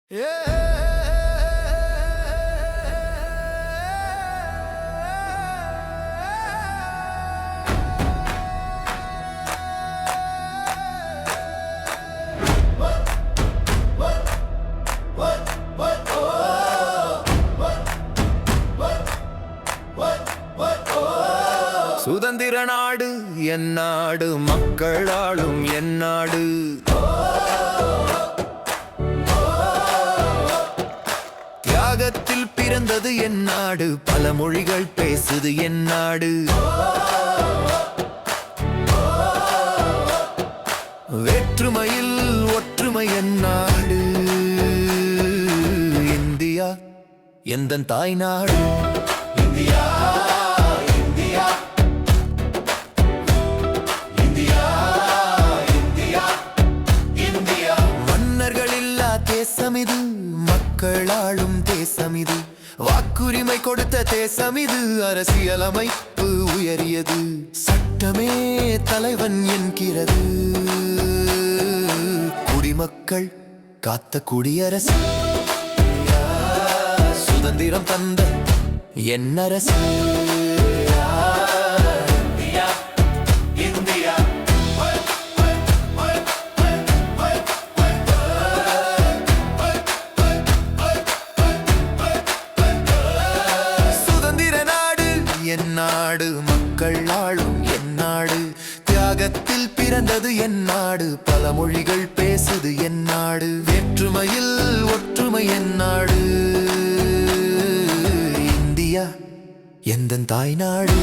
சுதந்திர நாடு என் நாடு, மக்களாலும் என் நாடு. தியாகத்தில் பிறந்தது என் நாடு, பல மொழிகள் பேசுது என் நாடு. வேற்றுமையில் ஒற்றுமை என் நாடு. இந்தியா எந்தன் தாய் நாடு. இந்தியா தேசமிது, மக்களாளும் தேசமிது. வாக்குரிமை கொடுத்த தேசமிது, அரசியல் அமைப்பு உயரியது. சட்டமே தலைவன் என்கிறது, குடிமக்கள் காத்த குடியரசு. சுதந்திரம் தந்த என் அரசு. என் நாடு, மக்கள் ஆளும் என் நாடு. தியாகத்தில் பிறந்தது என் நாடு, பல மொழிகள் பேசுது என் நாடு. வேற்றுமையில் ஒற்றுமை என் நாடு. இந்தியா எந்தன் தாய் நாடு.